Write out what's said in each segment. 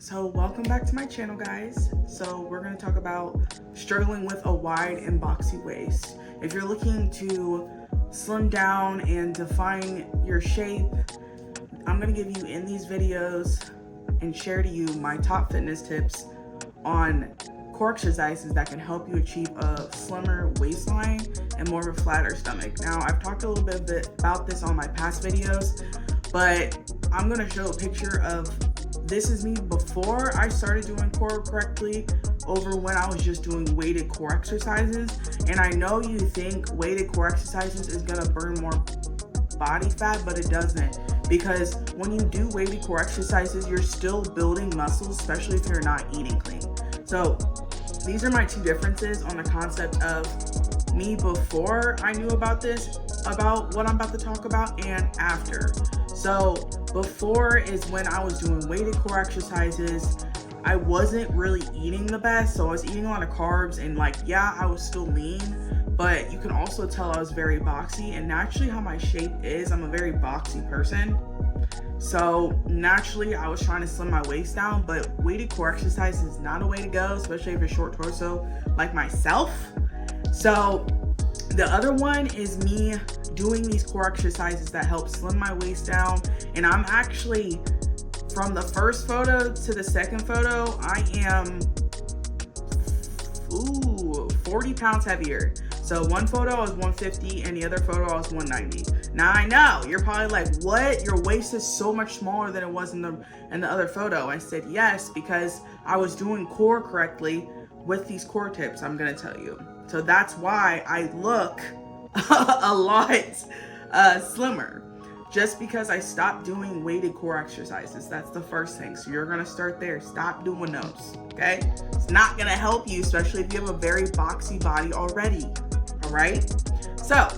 So welcome back to my channel, guys. So we're going to talk about struggling with a wide and boxy waist. If you're looking to slim down and define your shape, I'm going to give you in these videos and share to you my top fitness tips on core exercises that can help you achieve a slimmer waistline and more of a flatter stomach. Now, I've talked a little bit about this on my past videos, but I'm going to show a picture of this is me before I started doing core correctly over when I was just doing weighted core exercises. And I know you think weighted core exercises is gonna burn more body fat, but it doesn't. Because when you do weighted core exercises, you're still building muscles, especially if you're not eating clean. So these are my two differences on the concept of me before I knew about this, about what I'm about to talk about, and after. So before is when I was doing weighted core exercises. I wasn't really eating the best, so I was eating a lot of carbs, and yeah, I was still lean, but you can also tell I was very boxy. And naturally how my shape is, I'm a very boxy person, so naturally I was trying to slim my waist down. But weighted core exercise is not a way to go, especially if you're short torso like myself. So the other one is me doing these core exercises that help slim my waist down. And I'm actually, from the first photo to the second photo, I am 40 pounds heavier. So one photo I was 150 and the other photo I was 190. Now I know you're probably like, what? Your waist is so much smaller than it was in the other photo. I said yes, because I was doing core correctly with these core tips I'm gonna tell you. So that's why I look a lot slimmer, just because I stopped doing weighted core exercises. That's the first thing. So you're gonna start there. Stop doing those, okay? It's not gonna help you, especially if you have a very boxy body already, all right? So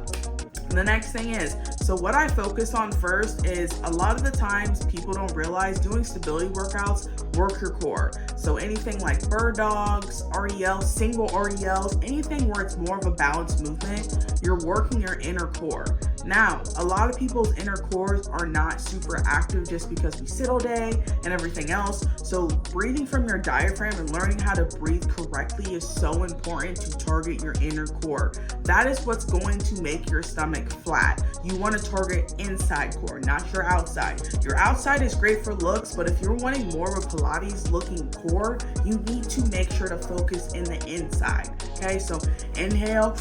the next thing is, so what I focus on first is, a lot of the times people don't realize doing stability workouts work your core. So anything like bird dogs, RDLs, single RDLs, anything where it's more of a balanced movement, you're working your inner core. Now, a lot of people's inner cores are not super active just because we sit all day and everything else. So breathing from your diaphragm and learning how to breathe correctly is so important to target your inner core. That is what's going to make your stomach flat. You want to target inside core, not your outside. Your outside is great for looks, but if you're wanting more of a Pilates looking core, you need to make sure to focus in the inside. Okay, so inhale,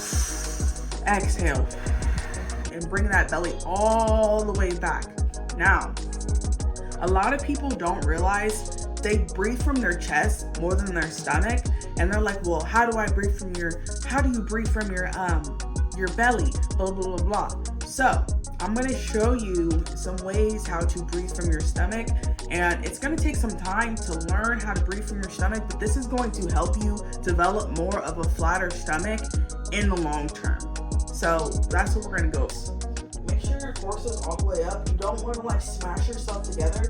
exhale, and bring that belly all the way back. Now, a lot of people don't realize they breathe from their chest more than their stomach, and they're like, well, how do you breathe from your belly, blah, blah, blah, blah. So I'm gonna show you some ways how to breathe from your stomach, and it's gonna take some time to learn how to breathe from your stomach, but this is going to help you develop more of a flatter stomach in the long term. So that's what we're gonna go. Make sure your torso is all the way up. You don't want to smash yourself together.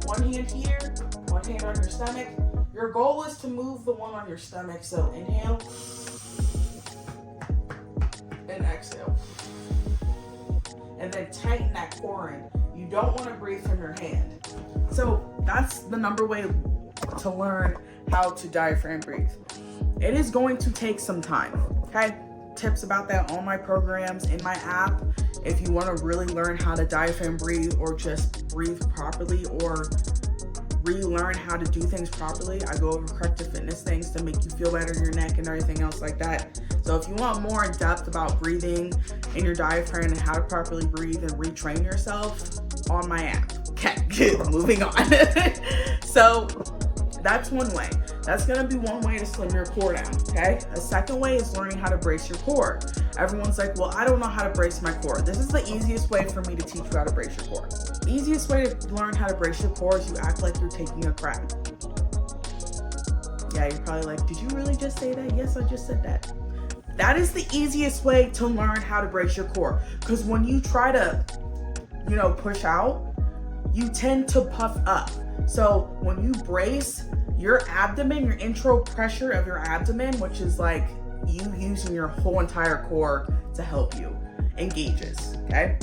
One hand here, one hand on your stomach. Your goal is to move the one on your stomach. So inhale and exhale. And then tighten that core in. You don't want to breathe from your hand. So that's the number way to learn how to diaphragm breathe. It is going to take some time, okay? Tips about that on my programs, in my app. If you want to really learn how to diaphragm breathe, or just breathe properly, or relearn how to do things properly, I go over corrective fitness things to make you feel better in your neck and everything else like that. So if you want more in depth about breathing in your diaphragm and how to properly breathe and retrain yourself, on my app. Okay, moving on. So that's one way. That's gonna be one way to slim your core down, okay? A second way is learning how to brace your core. Everyone's like, well, I don't know how to brace my core. This is the easiest way for me to teach you how to brace your core. Easiest way to learn how to brace your core is you act like you're taking a crap. Yeah, you're probably like, did you really just say that? Yes, I just said that. That is the easiest way to learn how to brace your core. Because when you try to, push out, you tend to puff up. So when you brace, your abdomen, your intro pressure of your abdomen, which is like you using your whole entire core to help you, engages, okay?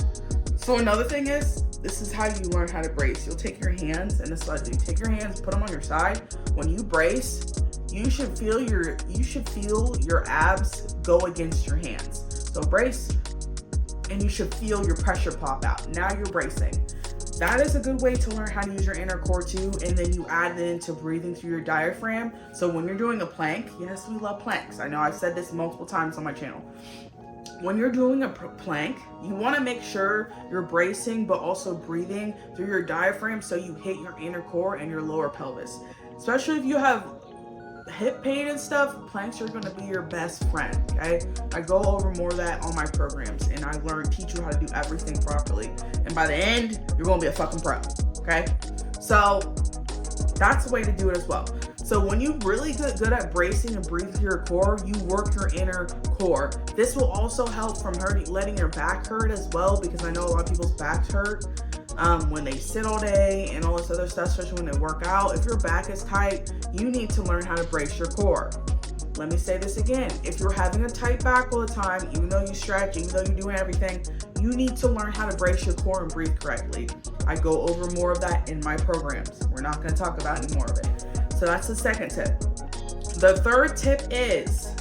So another thing is, this is how you learn how to brace. You'll take your hands, and this is what I do. Take your hands, put them on your side. When you brace, you should feel your abs go against your hands. So brace, and you should feel your pressure pop out. Now you're bracing. That is a good way to learn how to use your inner core too, and then you add it into breathing through your diaphragm. So when you're doing a plank, yes, we love planks. I know I've said this multiple times on my channel. When you're doing a plank, you want to make sure you're bracing but also breathing through your diaphragm so you hit your inner core and your lower pelvis. Especially if you have hip pain and stuff, planks are going to be your best friend, okay? I go over more of that on my programs, and I teach you how to do everything properly. And by the end, you're going to be a fucking pro, okay? So that's the way to do it as well. So when you really get good at bracing and breathing through your core, you work your inner core. This will also help from letting your back hurt as well, because I know a lot of people's backs hurt when they sit all day and all this other stuff, especially when they work out. If your back is tight, you need to learn how to brace your core. Let me say this again. If you're having a tight back all the time, even though you stretch, even though you're doing everything, you need to learn how to brace your core and breathe correctly. I go over more of that in my programs. We're not going to talk about any more of it. So that's the second tip. The third tip is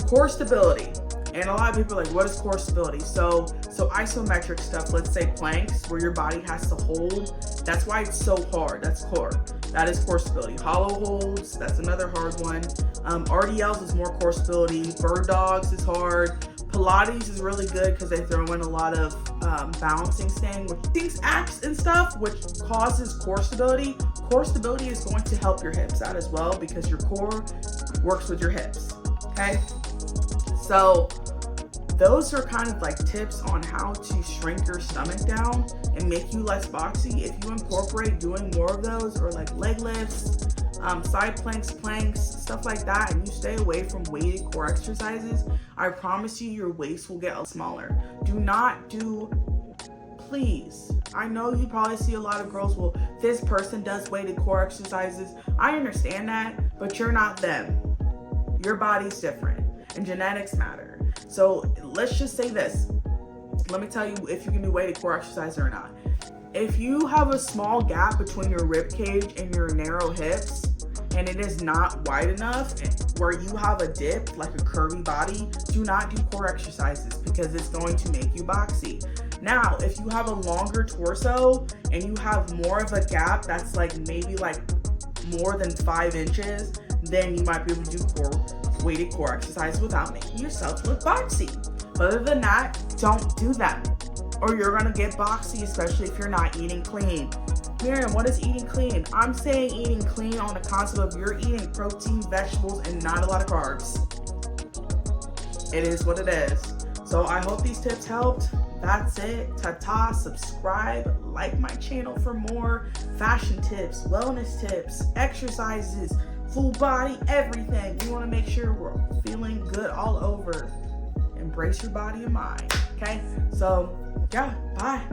core stability. And a lot of people are like, what is core stability? So isometric stuff, let's say planks, where your body has to hold. That's why it's so hard. That's core. That is core stability. Hollow holds, that's another hard one. RDLs is more core stability. Bird dogs is hard. Pilates is really good because they throw in a lot of balancing stand, which things acts and stuff, which causes core stability. Core stability is going to help your hips out as well, because your core works with your hips, okay? So those are kind of like tips on how to shrink your stomach down and make you less boxy. If you incorporate doing more of those, or like leg lifts, side planks, stuff like that, and you stay away from weighted core exercises, I promise you your waist will get smaller. Please, I know you probably see a lot of girls, well, this person does weighted core exercises. I understand that, but you're not them. Your body's different, and genetics matter. So let's just say this. Let me tell you if you can do weighted core exercise or not. If you have a small gap between your rib cage and your narrow hips, and it is not wide enough, where you have a dip, like a curvy body, do not do core exercises, because it's going to make you boxy. Now, if you have a longer torso and you have more of a gap that's like maybe like more than 5 inches, then you might be able to do weighted core exercise without making yourself look boxy. But other than that, don't do them, or you're gonna get boxy, especially if you're not eating clean. Miriam, what is eating clean? I'm saying eating clean on the concept of you're eating protein, vegetables, and not a lot of carbs. It is what it is. So I hope these tips helped. That's it. Ta-ta. Subscribe, like my channel for more fashion tips, wellness tips, exercises, full body, everything. We want to make sure we're feeling good all over. Embrace your body and mind. Okay? So, yeah, bye.